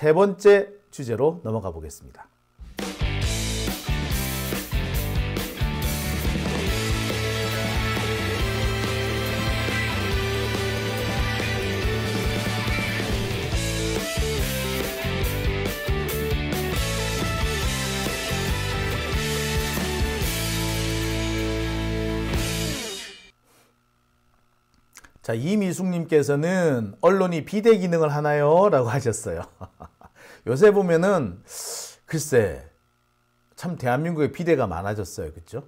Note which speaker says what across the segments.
Speaker 1: 세 번째 주제로 넘어가 보겠습니다. 자, 이미숙님께서는 언론이 비대 기능을 하나요? 라고 하셨어요. 요새 보면은 글쎄 참 대한민국에 비대가 많아졌어요. 그렇죠?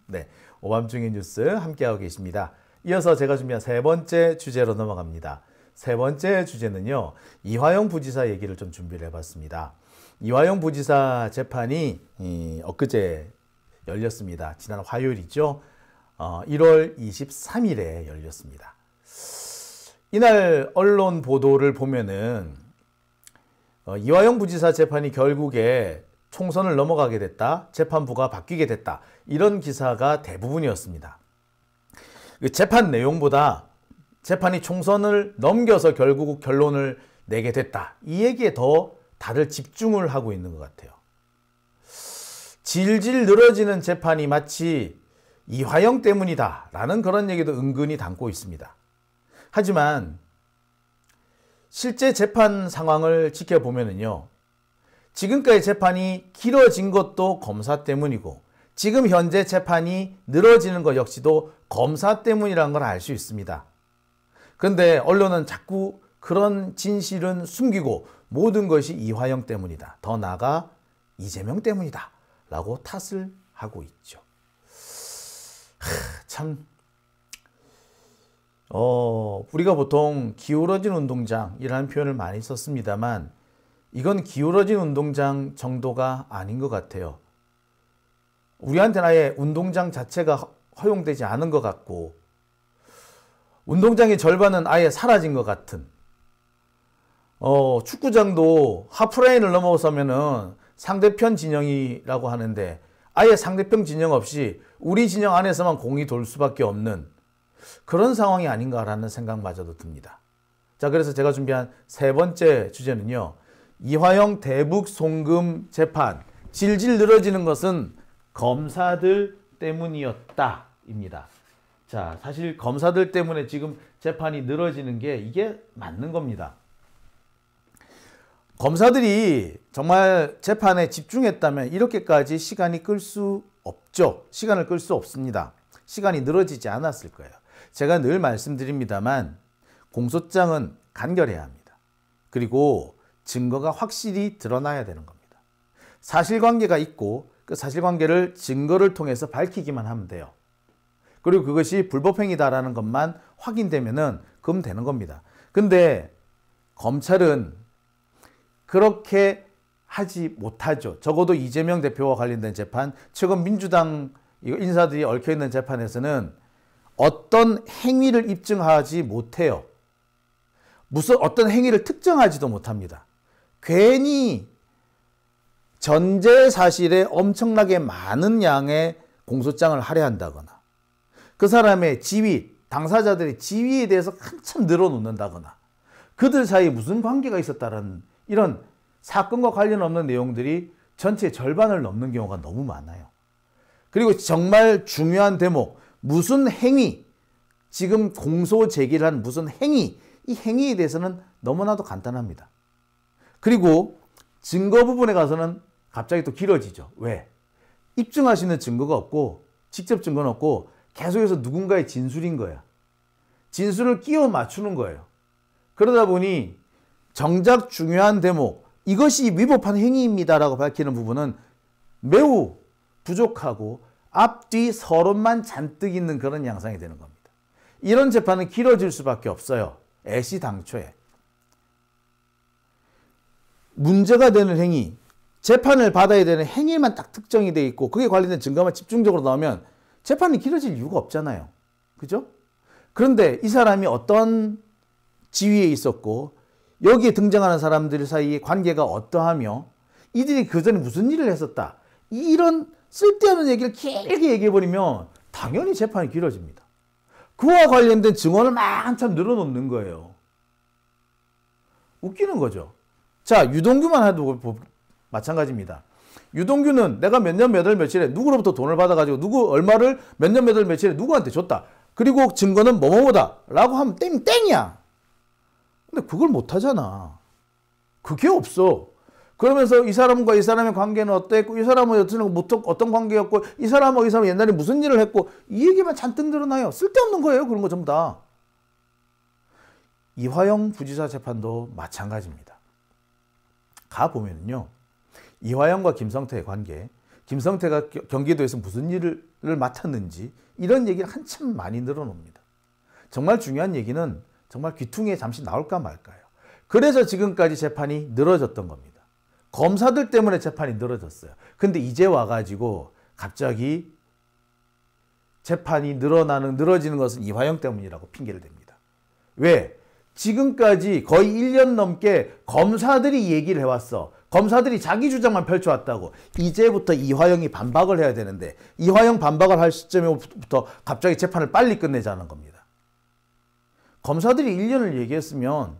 Speaker 1: 네, 오밤중의 뉴스 함께하고 계십니다. 이어서 제가 준비한 세 번째 주제로 넘어갑니다. 세 번째 주제는요, 이화영 부지사 얘기를 좀 준비를 해봤습니다. 이화영 부지사 재판이 엊그제 열렸습니다. 지난 화요일이죠. 1월 23일에 열렸습니다. 이날 언론 보도를 보면은 이화영 부지사 재판이 결국에 총선을 넘어가게 됐다, 재판부가 바뀌게 됐다, 이런 기사가 대부분이었습니다. 재판 내용보다 재판이 총선을 넘겨서 결국 결론을 내게 됐다, 이 얘기에 더 다들 집중을 하고 있는 것 같아요. 질질 늘어지는 재판이 마치 이화영 때문이다 라는 그런 얘기도 은근히 담고 있습니다. 하지만 실제 재판 상황을 지켜보면요, 지금까지 재판이 길어진 것도 검사 때문이고 지금 현재 재판이 늘어지는 것 역시도 검사 때문이라는 걸 알 수 있습니다. 그런데 언론은 자꾸 그런 진실은 숨기고 모든 것이 이화영 때문이다, 더 나아가 이재명 때문이다 라고 탓을 하고 있죠. 참, 우리가 보통 기울어진 운동장이라는 표현을 많이 썼습니다만 이건 기울어진 운동장 정도가 아닌 것 같아요. 우리한테는 아예 운동장 자체가 허용되지 않은 것 같고 운동장의 절반은 아예 사라진 것 같은, 축구장도 하프라인을 넘어서면은 상대편 진영이라고 하는데 아예 상대편 진영 없이 우리 진영 안에서만 공이 돌 수밖에 없는 그런 상황이 아닌가라는 생각마저도 듭니다. 자, 그래서 제가 준비한 세 번째 주제는요, 이화영 대북 송금 재판, 질질 늘어지는 것은 검사들 때문이었다 입니다. 자, 사실 검사들 때문에 지금 재판이 늘어지는 게 이게 맞는 겁니다. 검사들이 정말 재판에 집중했다면 이렇게까지 시간이 끌 수 없죠. 시간을 끌 수 없습니다. 시간이 늘어지지 않았을 거예요. 제가 늘 말씀드립니다만 공소장은 간결해야 합니다. 그리고 증거가 확실히 드러나야 되는 겁니다. 사실관계가 있고 그 사실관계를 증거를 통해서 밝히기만 하면 돼요. 그리고 그것이 불법행위다라는 것만 확인되면은 그럼 되는 겁니다. 근데 검찰은 그렇게 하지 못하죠. 적어도 이재명 대표와 관련된 재판, 최근 민주당 인사들이 얽혀있는 재판에서는 어떤 행위를 입증하지 못해요. 무슨 어떤 행위를 특정하지도 못합니다. 괜히 전제 사실에 엄청나게 많은 양의 공소장을 할애한다거나 그 사람의 지위, 당사자들의 지위에 대해서 한참 늘어놓는다거나 그들 사이에 무슨 관계가 있었다는 이런 사건과 관련 없는 내용들이 전체 절반을 넘는 경우가 너무 많아요. 그리고 정말 중요한 대목, 무슨 행위, 지금 공소 제기를 한 무슨 행위, 이 행위에 대해서는 너무나도 간단합니다. 그리고 증거 부분에 가서는 갑자기 또 길어지죠. 왜? 입증할 수 있는 증거가 없고 직접 증거는 없고 계속해서 누군가의 진술인 거야. 진술을 끼워 맞추는 거예요. 그러다 보니 정작 중요한 대목, 이것이 위법한 행위입니다라고 밝히는 부분은 매우 부족하고 앞뒤 서론만 잔뜩 있는 그런 양상이 되는 겁니다. 이런 재판은 길어질 수밖에 없어요. 애시당초에. 문제가 되는 행위, 재판을 받아야 되는 행위만 딱 특정이 되어 있고 그에 관련된 증거만 집중적으로 나오면 재판이 길어질 이유가 없잖아요. 그죠? 그런데 이 사람이 어떤 지위에 있었고 여기에 등장하는 사람들 사이의 관계가 어떠하며 이들이 그전에 무슨 일을 했었다, 이런 쓸데없는 얘기를 길게 얘기해버리면 당연히 재판이 길어집니다. 그와 관련된 증언을 막 한참 늘어놓는 거예요. 웃기는 거죠. 자, 유동규만 해도 마찬가지입니다. 유동규는 내가 몇 년 몇 월 며칠에 누구로부터 돈을 받아가지고 누구 얼마를 몇 년 몇 월 며칠에 누구한테 줬다. 그리고 증거는 뭐뭐다 라고 하면 땡이야. 근데 그걸 못하잖아. 그게 없어. 그러면서 이 사람과 이 사람의 관계는 어땠고 이 사람은 어떤 관계였고 이 사람하고 이 사람은 옛날에 무슨 일을 했고 이 얘기만 잔뜩 늘어나요. 쓸데없는 거예요. 그런 거 전부 다. 이화영 부지사 재판도 마찬가지입니다. 가보면요. 이화영과 김성태의 관계, 김성태가 경기도에서 무슨 일을 맡았는지 이런 얘기를 한참 많이 늘어놉니다. 정말 중요한 얘기는 정말 귀퉁이에 잠시 나올까 말까요. 그래서 지금까지 재판이 늘어졌던 겁니다. 검사들 때문에 재판이 늘어졌어요. 근데 이제 와가지고 갑자기 재판이 늘어지는 것은 이화영 때문이라고 핑계를 댑니다. 왜? 지금까지 거의 1년 넘게 검사들이 얘기를 해왔어. 검사들이 자기 주장만 펼쳐왔다고. 이제부터 이화영이 반박을 해야 되는데 이화영 반박을 할 시점부터 갑자기 재판을 빨리 끝내자는 겁니다. 검사들이 1년을 얘기했으면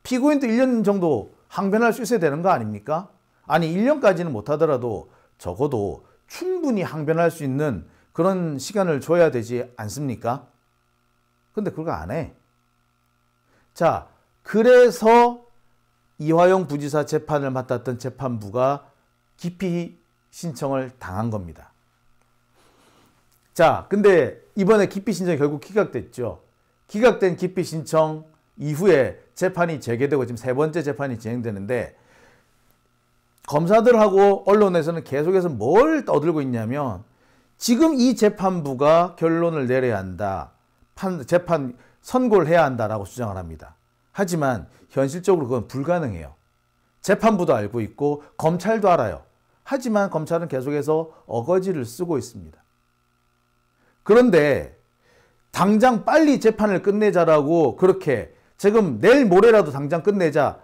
Speaker 1: 피고인도 1년 정도 항변할 수 있어야 되는 거 아닙니까? 아니 1년까지는 못하더라도 적어도 충분히 항변할 수 있는 그런 시간을 줘야 되지 않습니까? 근데 그거 안 해. 자, 그래서 이화영 부지사 재판을 맡았던 재판부가 기피 신청을 당한 겁니다. 자, 근데 이번에 기피 신청이 결국 기각됐죠. 기각된 기피 신청 이후에 재판이 재개되고 지금 세 번째 재판이 진행되는데 검사들하고 언론에서는 계속해서 뭘 떠들고 있냐면 지금 이 재판부가 결론을 내려야 한다. 재판 선고를 해야 한다라고 주장을 합니다. 하지만 현실적으로 그건 불가능해요. 재판부도 알고 있고 검찰도 알아요. 하지만 검찰은 계속해서 어거지를 쓰고 있습니다. 그런데 당장 빨리 재판을 끝내자라고 그렇게 지금 내일 모레라도 당장 끝내자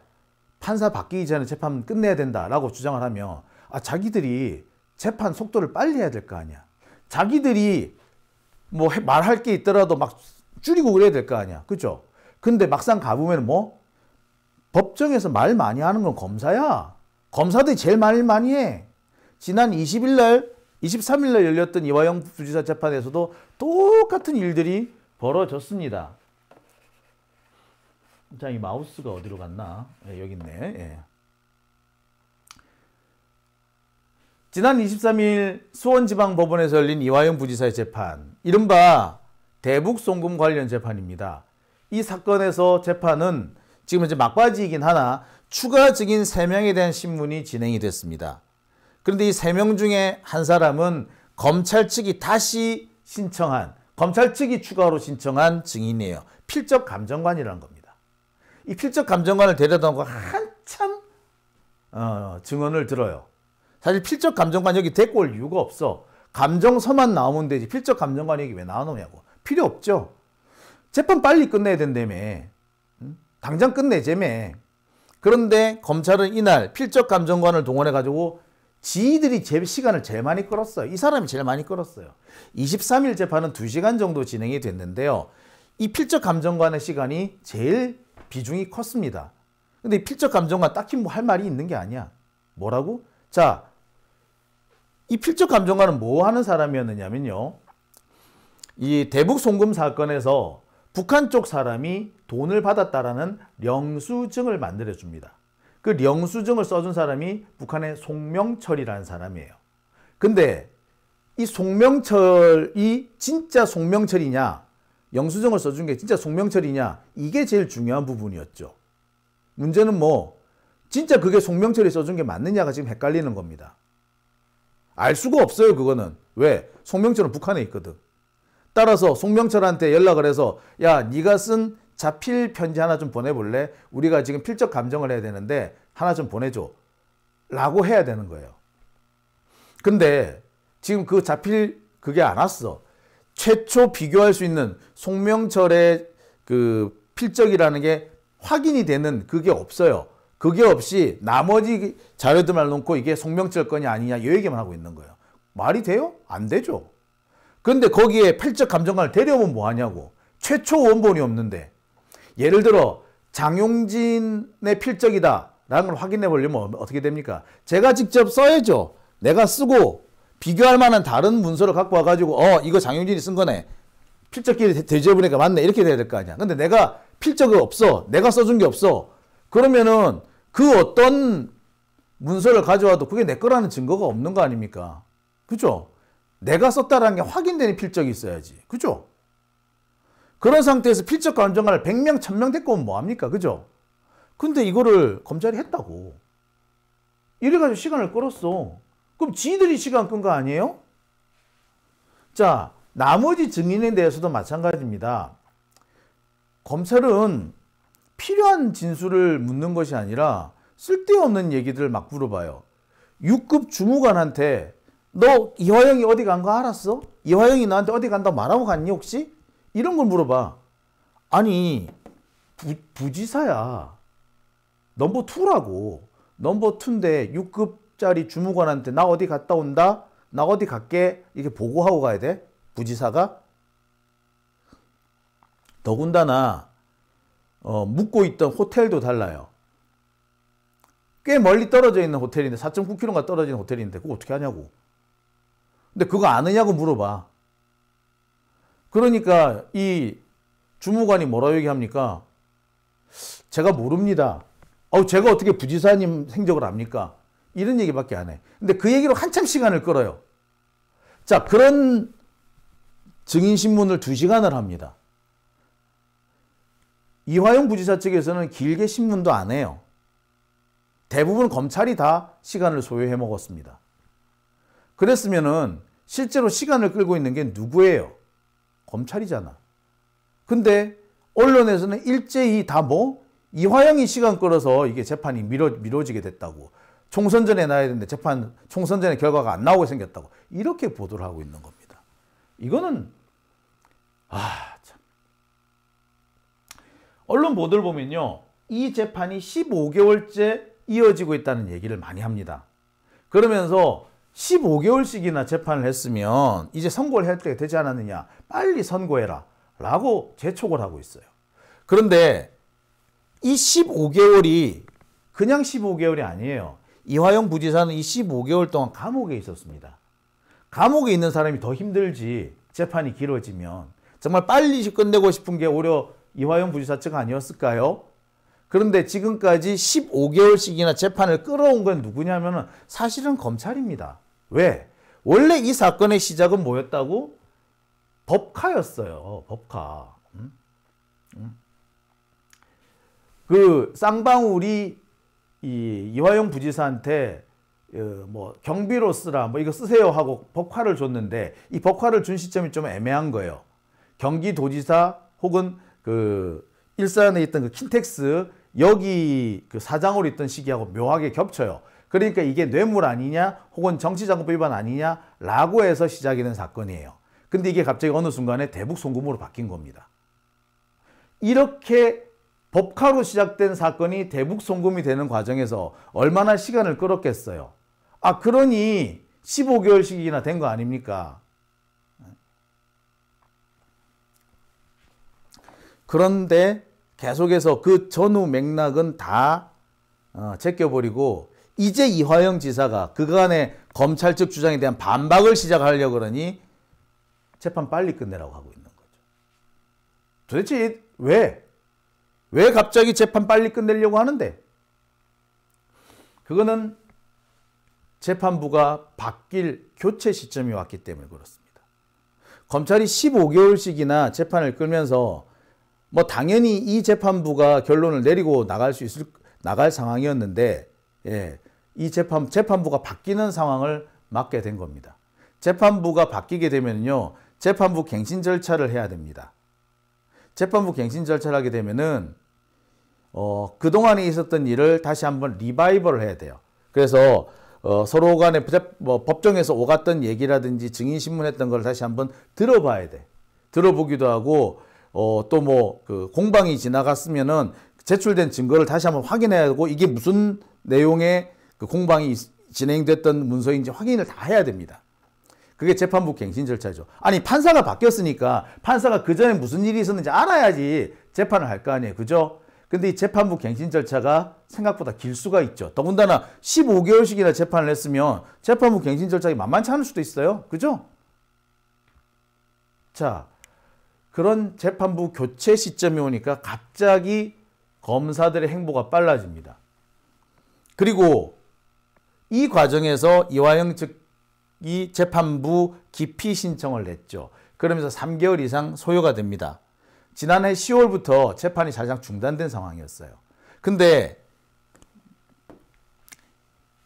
Speaker 1: 판사 바뀌기 전에 재판 끝내야 된다라고 주장을 하면 자기들이 재판 속도를 빨리 해야 될 거 아니야. 자기들이 뭐 말할 게 있더라도 막 줄이고 그래야 될 거 아니야. 그죠? 근데 막상 가보면 뭐 법정에서 말 많이 하는 건 검사야. 검사들이 제일 말 많이 해. 지난 23일 날 열렸던 이화영 부지사 재판에서도 똑같은 일들이 벌어졌습니다. 자, 이 마우스가 어디로 갔나? 예, 여기 있네. 예. 지난 23일 수원지방법원에서 열린 이화영 부지사의 재판, 이른바 대북송금 관련 재판입니다. 이 사건에서 재판은 지금 이제 막바지이긴 하나 추가적인 3명에 대한 신문이 진행이 됐습니다. 그런데 이 3명 중에 한 사람은 검찰 측이 다시 신청한, 검찰 측이 추가로 신청한 증인이에요. 필적 감정관이라는 겁니다. 이 필적 감정관을 데려다 놓고 한참 증언을 들어요. 사실 필적 감정관 여기 데리고 올 이유가 없어. 감정서만 나오면 되지 필적 감정관이 여기 왜 나오느냐고. 필요 없죠. 재판 빨리 끝내야 된다며. 당장 끝내자며. 그런데 검찰은 이날 필적 감정관을 동원해가지고 지들이 시간을 제일 많이 끌었어요. 이 사람이 제일 많이 끌었어요. 23일 재판은 2시간 정도 진행이 됐는데요. 이 필적 감정관의 시간이 제일 비중이 컸습니다. 근데 이 필적 감정관 딱히 뭐 할 말이 있는 게 아니야. 뭐라고? 자, 이 필적 감정관은 뭐 하는 사람이었느냐면요. 이 대북 송금 사건에서 북한 쪽 사람이 돈을 받았다라는 영수증을 만들어 줍니다. 그 영수증을 써준 사람이 북한의 송명철이라는 사람이에요. 근데 이 송명철이 진짜 송명철이냐, 영수증을 써준 게 진짜 송명철이냐, 이게 제일 중요한 부분이었죠. 문제는 뭐 진짜 그게 송명철이 써준 게 맞느냐가 지금 헷갈리는 겁니다. 알 수가 없어요. 그거는. 왜? 송명철은 북한에 있거든. 따라서 송명철한테 연락을 해서 야, 네가 쓴 자필 편지 하나 좀 보내볼래? 우리가 지금 필적 감정을 해야 되는데 하나 좀 보내줘 라고 해야 되는 거예요. 근데 지금 그 자필 그게 안 왔어. 최초 비교할 수 있는 송명철의 그 필적이라는 게 확인이 되는 그게 없어요. 그게 없이 나머지 자료들만 놓고 이게 송명철 건이 아니냐 이 얘기만 하고 있는 거예요. 말이 돼요? 안 되죠. 근데 거기에 필적 감정관을 데려오면 뭐 하냐고. 최초 원본이 없는데. 예를 들어 장용진의 필적이다 라는 걸 확인해 보려면 어떻게 됩니까? 제가 직접 써야죠. 내가 쓰고 비교할 만한 다른 문서를 갖고 와가지고 이거 장용진이 쓴 거네. 필적끼리 대조해보니까 맞네. 이렇게 돼야 될 거 아니야. 근데 내가 필적이 없어. 내가 써준 게 없어. 그러면은 그 어떤 문서를 가져와도 그게 내 거라는 증거가 없는 거 아닙니까? 그죠? 내가 썼다라는 게 확인되는 필적이 있어야지. 그죠? 그런 상태에서 필적 감정을 100명, 1000명 데리고 오면 뭐합니까? 그죠? 근데 이거를 검찰이 했다고. 이래가지고 시간을 끌었어. 그럼 지들이 시간 끈 거 아니에요? 자, 나머지 증인에 대해서도 마찬가지입니다. 검찰은 필요한 진술을 묻는 것이 아니라 쓸데없는 얘기들을 막 물어봐요. 6급 주무관한테 너 이화영이 어디 간 거 알았어? 이화영이 나한테 어디 간다고 말하고 갔니 혹시? 이런 걸 물어봐. 아니 부지사야. 넘버 2라고. 넘버 2인데 6급짜리 주무관한테 나 어디 갔다 온다? 나 어디 갈게? 이렇게 보고하고 가야 돼? 부지사가? 더군다나 묵고 있던 호텔도 달라요. 꽤 멀리 떨어져 있는 호텔인데 4.9km가 떨어진 호텔인데 그거 어떻게 하냐고. 근데 그거 아느냐고 물어봐. 그러니까 이 주무관이 뭐라고 얘기합니까? 제가 모릅니다. 제가 어떻게 부지사님 행적을 압니까? 이런 얘기밖에 안 해. 근데 그 얘기로 한참 시간을 끌어요. 자, 그런 증인신문을 2시간을 합니다. 이화영 부지사 측에서는 길게 신문도 안 해요. 대부분 검찰이 다 시간을 소요해 먹었습니다. 그랬으면은 실제로 시간을 끌고 있는 게 누구예요? 검찰이잖아. 근데 언론에서는 일제히 다 이화영이 시간 끌어서 이게 재판이 미뤄지게 됐다고. 총선 전에 나야 되는데 총선 전에 결과가 안 나오게 생겼다고. 이렇게 보도를 하고 있는 겁니다. 이거는 참. 언론 보도를 보면요. 이 재판이 15개월째 이어지고 있다는 얘기를 많이 합니다. 그러면서 15개월씩이나 재판을 했으면 이제 선고를 할 때가 되지 않았느냐. 빨리 선고해라. 라고 재촉을 하고 있어요. 그런데 이 15개월이 그냥 15개월이 아니에요. 이화영 부지사는 이 15개월 동안 감옥에 있었습니다. 감옥에 있는 사람이 더 힘들지. 재판이 길어지면. 정말 빨리 끝내고 싶은 게 오히려 이화영 부지사 측 아니었을까요? 그런데 지금까지 15개월씩이나 재판을 끌어온 건 누구냐면 사실은 검찰입니다. 왜? 원래 이 사건의 시작은 뭐였다고? 법카였어요. 법카. 그 쌍방울이 이화영 부지사한테 경비로 쓰라 이거 쓰세요 하고 법카를 줬는데 이 법카를 준 시점이 좀 애매한 거예요. 경기도지사 혹은 그 일산에 있던 그 킨텍스 여기 그 사장으로 있던 시기하고 묘하게 겹쳐요. 그러니까 이게 뇌물 아니냐 혹은 정치자금법 위반 아니냐라고 해서 시작이 된 사건이에요. 근데 이게 갑자기 어느 순간에 대북 송금으로 바뀐 겁니다. 이렇게 법카로 시작된 사건이 대북 송금이 되는 과정에서 얼마나 시간을 끌었겠어요. 그러니 15개월씩이나 된 거 아닙니까? 그런데 계속해서 그 전후 맥락은 다 제껴버리고 이제 이화영 지사가 그간의 검찰 측 주장에 대한 반박을 시작하려고 그러니 재판 빨리 끝내라고 하고 있는 거죠. 도대체 왜 갑자기 재판 빨리 끝내려고 하는데? 그거는 재판부가 바뀔 교체 시점이 왔기 때문에 그렇습니다. 검찰이 15개월씩이나 재판을 끌면서 당연히 이 재판부가 결론을 내리고 나갈 상황이었는데 이 재판부가 바뀌는 상황을 맞게 된 겁니다. 재판부가 바뀌게 되면요. 재판부 갱신 절차를 해야 됩니다. 재판부 갱신 절차를 하게 되면은 그동안에 있었던 일을 다시 한번 리바이벌을 해야 돼요. 그래서 서로 간에 법정에서 오갔던 얘기라든지 증인신문했던 걸 다시 한번 들어봐야 돼. 들어보기도 하고 또 그 공방이 지나갔으면은 제출된 증거를 다시 한번 확인해야 하고 이게 무슨 내용의 그 공방이 진행됐던 문서인지 확인을 다 해야 됩니다. 그게 재판부 갱신 절차죠. 아니 판사가 바뀌었으니까 판사가 그 전에 무슨 일이 있었는지 알아야지 재판을 할 거 아니에요. 그죠? 근데 이 재판부 갱신 절차가 생각보다 길 수가 있죠. 더군다나 15개월씩이나 재판을 했으면 재판부 갱신 절차가 만만치 않을 수도 있어요. 그죠? 자, 그런 재판부 교체 시점이 오니까 갑자기 검사들의 행보가 빨라집니다. 그리고 이 과정에서 이화영 측이 재판부 기피 신청을 냈죠. 그러면서 3개월 이상 소요가 됩니다. 지난해 10월부터 재판이 사실상 중단된 상황이었어요. 근데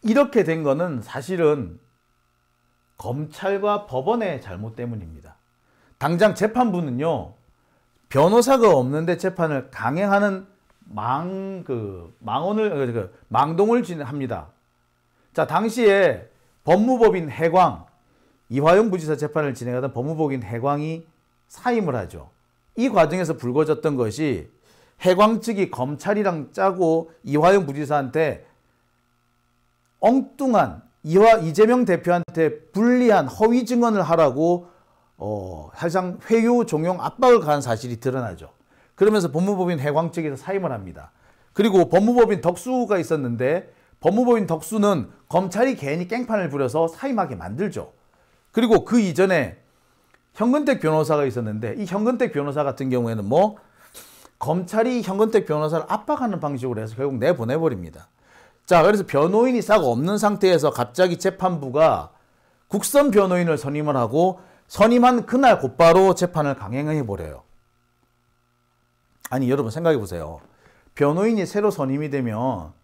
Speaker 1: 이렇게 된 거는 사실은 검찰과 법원의 잘못 때문입니다. 당장 재판부는요, 변호사가 없는데 재판을 강행하는 망동을 진행합니다. 자, 당시에 법무법인 해광, 이화영 부지사 재판을 진행하던 법무법인 해광이 사임을 하죠. 이 과정에서 불거졌던 것이 해광 측이 검찰이랑 짜고 이화영 부지사한테 엉뚱한 이재명 대표한테 불리한 허위 증언을 하라고 사실상 회유 종용 압박을 가한 사실이 드러나죠. 그러면서 법무법인 해광 측에서 사임을 합니다. 그리고 법무법인 덕수가 있었는데 법무법인 덕수는 검찰이 괜히 깽판을 부려서 사임하게 만들죠. 그리고 그 이전에 현근택 변호사가 있었는데 이 현근택 변호사 같은 경우에는 검찰이 현근택 변호사를 압박하는 방식으로 해서 결국 내보내버립니다. 자, 그래서 변호인이 싹 없는 상태에서 갑자기 재판부가 국선 변호인을 선임을 하고 선임한 그날 곧바로 재판을 강행해버려요. 아니, 여러분 생각해 보세요. 변호인이 새로 선임이 되면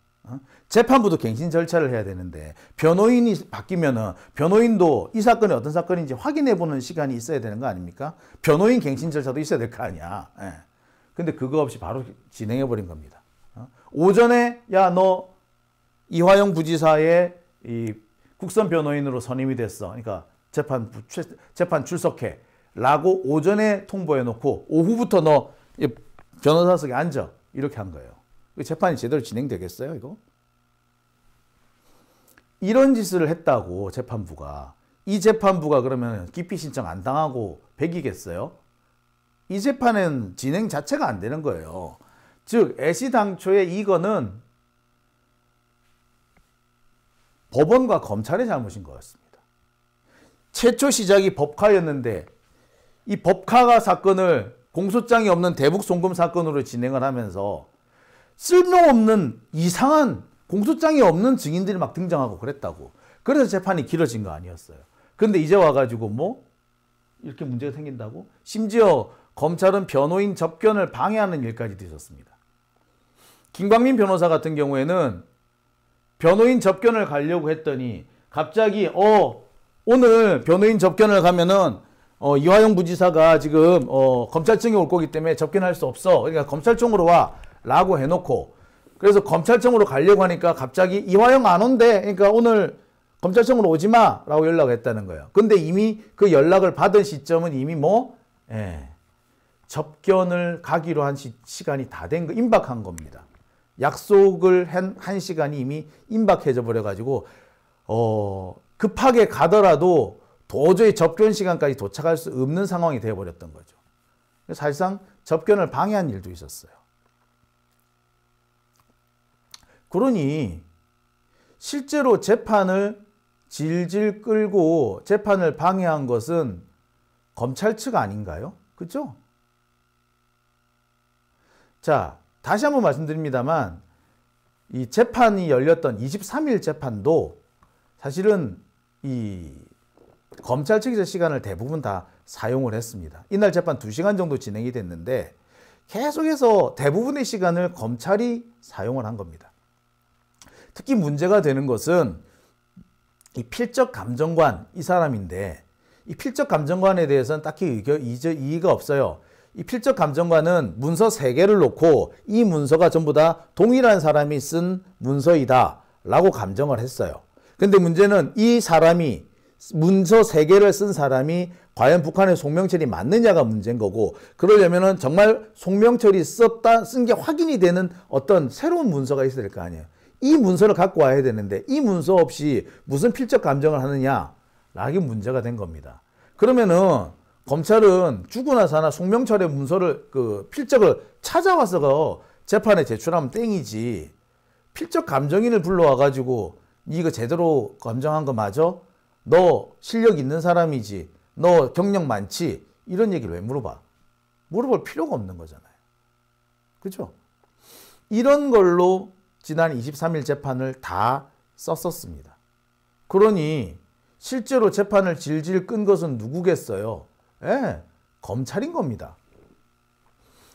Speaker 1: 재판부도 갱신 절차를 해야 되는데 변호인이 바뀌면은 변호인도 이 사건이 어떤 사건인지 확인해보는 시간이 있어야 되는 거 아닙니까? 변호인 갱신 절차도 있어야 될 거 아니야. 예. 근데 그거 없이 바로 진행해버린 겁니다. 오전에 야, 너 이화영 부지사의 이 국선 변호인으로 선임이 됐어. 그러니까 재판 출석해. 라고 오전에 통보해놓고 오후부터 너 변호사석에 앉아. 이렇게 한 거예요. 재판이 제대로 진행되겠어요, 이거? 이런 짓을 했다고 재판부가. 이 재판부가 그러면 기피 신청 안 당하고 배기겠어요? 이 재판은 진행 자체가 안 되는 거예요. 즉 애시당초에 이거는 법원과 검찰의 잘못인 것 같습니다. 최초 시작이 법카였는데 이 법카가 사건을 공소장이 없는 대북 송금 사건으로 진행을 하면서 쓸모없는 이상한 공소장이 없는 증인들이 막 등장하고 그랬다고. 그래서 재판이 길어진 거 아니었어요. 그런데 이제 와가지고 이렇게 문제가 생긴다고? 심지어 검찰은 변호인 접견을 방해하는 일까지도 있었습니다. 김광민 변호사 같은 경우에는 변호인 접견을 가려고 했더니 갑자기 오늘 변호인 접견을 가면은 이화영 부지사가 지금 검찰청에 올 거기 때문에 접견할 수 없어. 그러니까 검찰청으로 와 라고 해놓고 그래서 검찰청으로 가려고 하니까 갑자기 이화영 안 온대. 그러니까 오늘 검찰청으로 오지 마 라고 연락을 했다는 거예요. 근데 이미 그 연락을 받은 시점은 이미 접견을 가기로 한 시간이 다 된 거, 임박한 겁니다. 약속을 한 시간이 이미 임박해져 버려가지고 급하게 가더라도 도저히 접견 시간까지 도착할 수 없는 상황이 되어버렸던 거죠. 사실상 접견을 방해한 일도 있었어요. 그러니 실제로 재판을 질질 끌고 재판을 방해한 것은 검찰 측 아닌가요? 그죠? 자, 다시 한번 말씀드립니다만 이 재판이 열렸던 23일 재판도 사실은 이 검찰 측에서 시간을 대부분 다 사용을 했습니다. 이날 재판 2시간 정도 진행이 됐는데 계속해서 대부분의 시간을 검찰이 사용을 한 겁니다. 특히 문제가 되는 것은 이 필적 감정관 이 사람인데 이 필적 감정관에 대해서는 딱히 이의가 없어요. 이 필적 감정관은 문서 3개를 놓고 이 문서가 전부 다 동일한 사람이 쓴 문서이다 라고 감정을 했어요. 근데 문제는 이 사람이 문서 3개를 쓴 사람이 과연 북한의 송명철이 맞느냐가 문제인 거고, 그러려면은 정말 송명철이 쓴 게 확인이 되는 어떤 새로운 문서가 있어야 될 거 아니에요. 이 문서를 갖고 와야 되는데 이 문서 없이 무슨 필적 감정을 하느냐 라는 문제가 된 겁니다. 그러면은 검찰은 죽으나 사나 송명철의 문서를 필적을 찾아와서 재판에 제출하면 땡이지. 필적 감정인을 불러와가지고 이거 제대로 감정한 거 맞아? 너 실력 있는 사람이지? 너 경력 많지? 이런 얘기를 왜 물어봐? 물어볼 필요가 없는 거잖아요. 그죠? 이런 걸로 지난 23일 재판을 다 썼었습니다. 그러니 실제로 재판을 질질 끈 것은 누구겠어요? 예, 검찰인 겁니다.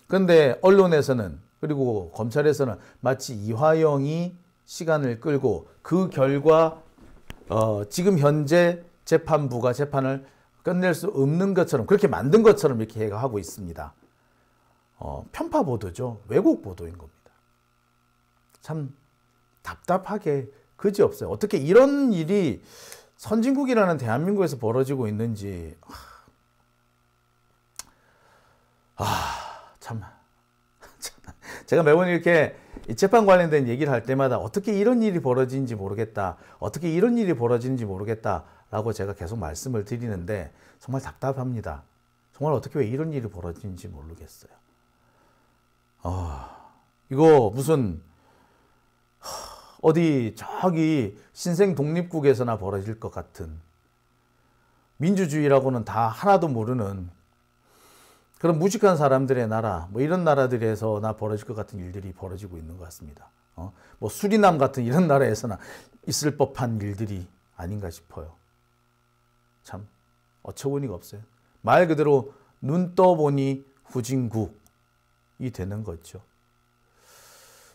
Speaker 1: 그런데 언론에서는 그리고 검찰에서는 마치 이화영이 시간을 끌고 그 결과 지금 현재 재판부가 재판을 끝낼 수 없는 것처럼 그렇게 만든 것처럼 이렇게 하고 있습니다. 편파 보도죠. 왜곡 보도인 겁니다. 참 답답하게 그지없어요. 어떻게 이런 일이 선진국이라는 대한민국에서 벌어지고 있는지 참 제가 매번 이렇게 재판 관련된 얘기를 할 때마다 어떻게 이런 일이 벌어지는지 모르겠다. 어떻게 이런 일이 벌어지는지 모르겠다라고 제가 계속 말씀을 드리는데 정말 답답합니다. 정말 어떻게 왜 이런 일이 벌어지는지 모르겠어요. 이거 무슨 어디 저기 신생 독립국에서나 벌어질 것 같은 민주주의라고는 다 하나도 모르는 그런 무식한 사람들의 나라, 뭐 이런 나라들에서나 벌어질 것 같은 일들이 벌어지고 있는 것 같습니다. 뭐 수리남 같은 이런 나라에서나 있을 법한 일들이 아닌가 싶어요. 참 어처구니가 없어요. 말 그대로 눈 떠보니 후진국이 되는 거죠.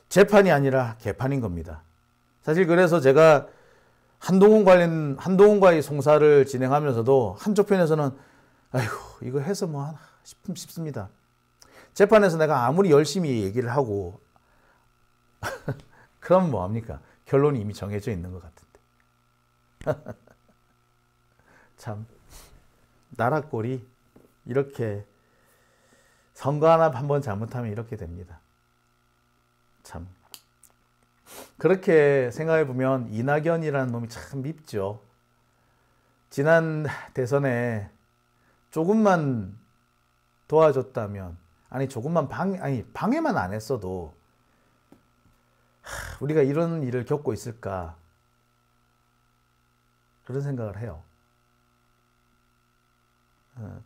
Speaker 1: 재판이 아니라 개판인 겁니다. 사실 그래서 제가 한동훈과의 송사를 진행하면서도 한쪽 편에서는 아이고 이거 해서 뭐 하나 싶습니다. 재판에서 내가 아무리 열심히 얘기를 하고 그럼 뭐합니까? 결론이 이미 정해져 있는 것 같은데. 참 나라 꼴이 이렇게 선거 하나 한번 잘못하면 이렇게 됩니다. 참 그렇게 생각해 보면 이낙연이라는 놈이 참 밉죠. 지난 대선에 조금만 도와줬다면 조금만 방해만 안 했어도 우리가 이런 일을 겪고 있을까 그런 생각을 해요.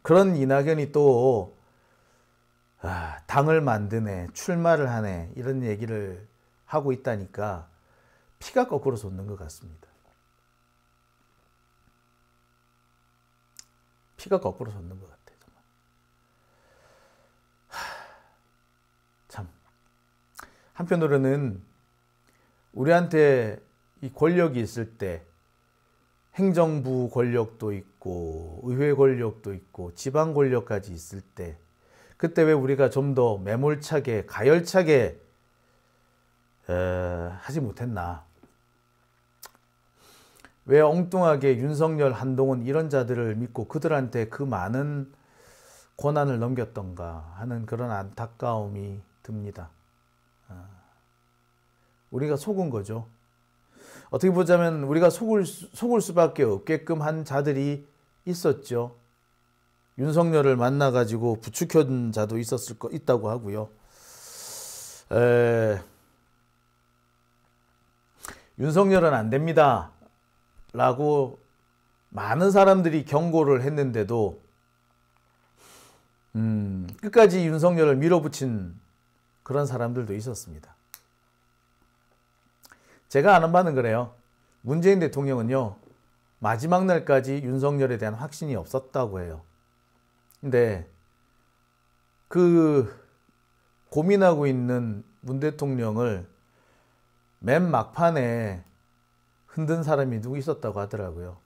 Speaker 1: 그런 이낙연이 또 당을 만드네, 출마를 하네 이런 얘기를 하고 있다니까 피가 거꾸로 솟는 것 같습니다. 피가 거꾸로 솟는 것 같아요. 정말. 참 한편으로는 우리한테 이 권력이 있을 때 행정부 권력도 있고 의회 권력도 있고 지방 권력까지 있을 때 그때 왜 우리가 좀 더 매몰차게 가열차게 하지 못했나. 왜 엉뚱하게 윤석열, 한동훈 이런 자들을 믿고 그들한테 그 많은 권한을 넘겼던가 하는 그런 안타까움이 듭니다. 우리가 속은 거죠. 어떻게 보자면 우리가 속을 수밖에 없게끔 한 자들이 있었죠. 윤석열을 만나가지고 부추긴 자도 있다고 하고요. 윤석열은 안 됩니다 라고 많은 사람들이 경고를 했는데도 끝까지 윤석열을 밀어붙인 그런 사람들도 있었습니다. 제가 아는 바는 그래요. 문재인 대통령은요 마지막 날까지 윤석열에 대한 확신이 없었다고 해요. 근데 그 고민하고 있는 문 대통령을 맨 막판에 흔든 사람이 누구 있었다고 하더라고요.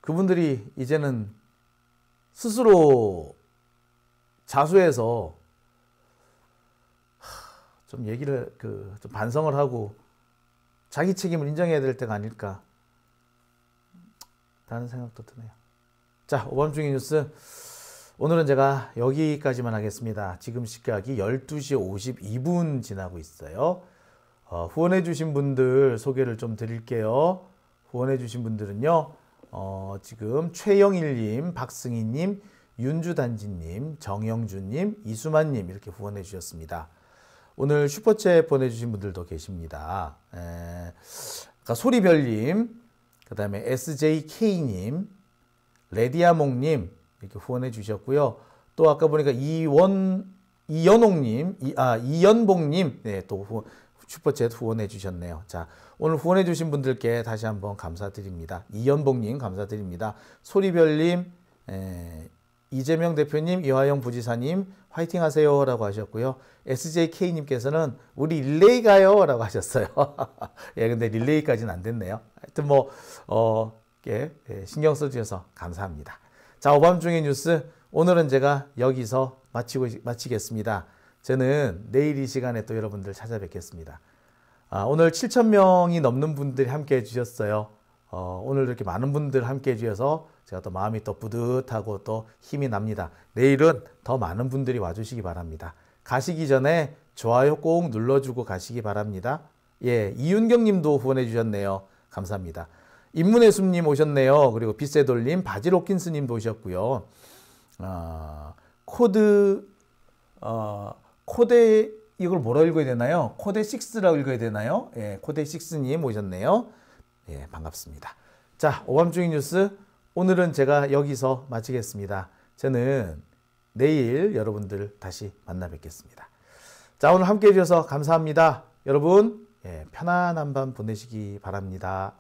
Speaker 1: 그분들이 이제는 스스로 자수해서 좀 얘기를 좀 반성을 하고 자기 책임을 인정해야 될 때가 아닐까 라는 생각도 드네요. 자, 오밤중의 뉴스 오늘은 제가 여기까지만 하겠습니다. 지금 시각이 12시 52분 지나고 있어요. 후원해 주신 분들 소개를 좀 드릴게요. 후원해 주신 분들은요. 지금 최영일님, 박승희님, 윤주단지님, 정영준님, 이수만님 이렇게 후원해 주셨습니다. 오늘 슈퍼챗 보내주신 분들도 계십니다. 그러니까 소리별님, 그 다음에 SJK님, 레디아몽님 이렇게 후원해 주셨고요. 또 아까 보니까 이연옥님, 이연봉님, 네, 또 슈퍼챗 후원해 주셨네요. 자, 오늘 후원해 주신 분들께 다시 한번 감사드립니다. 이연봉님 감사드립니다. 소리별님, 이재명 대표님, 이화영 부지사님 화이팅 하세요 라고 하셨고요. SJK님께서는 우리 릴레이 가요 라고 하셨어요. 예, 근데 릴레이까지는 안 됐네요. 하여튼 신경 써주셔서 감사합니다. 자, 오밤중의 뉴스 오늘은 제가 여기서 마치겠습니다. 저는 내일 이 시간에 또 여러분들 찾아뵙겠습니다. 오늘 7,000명이 넘는 분들이 함께 해주셨어요. 오늘 이렇게 많은 분들 함께 해주셔서 제가 또 마음이 또 뿌듯하고 또 힘이 납니다. 내일은 더 많은 분들이 와주시기 바랍니다. 가시기 전에 좋아요 꼭 눌러주고 가시기 바랍니다. 예, 이윤경 님도 후원해 주셨네요. 감사합니다. 인문의 숲님 오셨네요. 그리고 빛새돌님, 바지로킨스 님도 오셨고요. 코데 이걸 뭐라 읽어야 되나요? 코데6라고 읽어야 되나요? 예, 코데6님 오셨네요. 예, 반갑습니다. 자, 오밤중의 뉴스 오늘은 제가 여기서 마치겠습니다. 저는 내일 여러분들 다시 만나 뵙겠습니다. 자, 오늘 함께 해주셔서 감사합니다. 여러분, 편안한 밤 보내시기 바랍니다.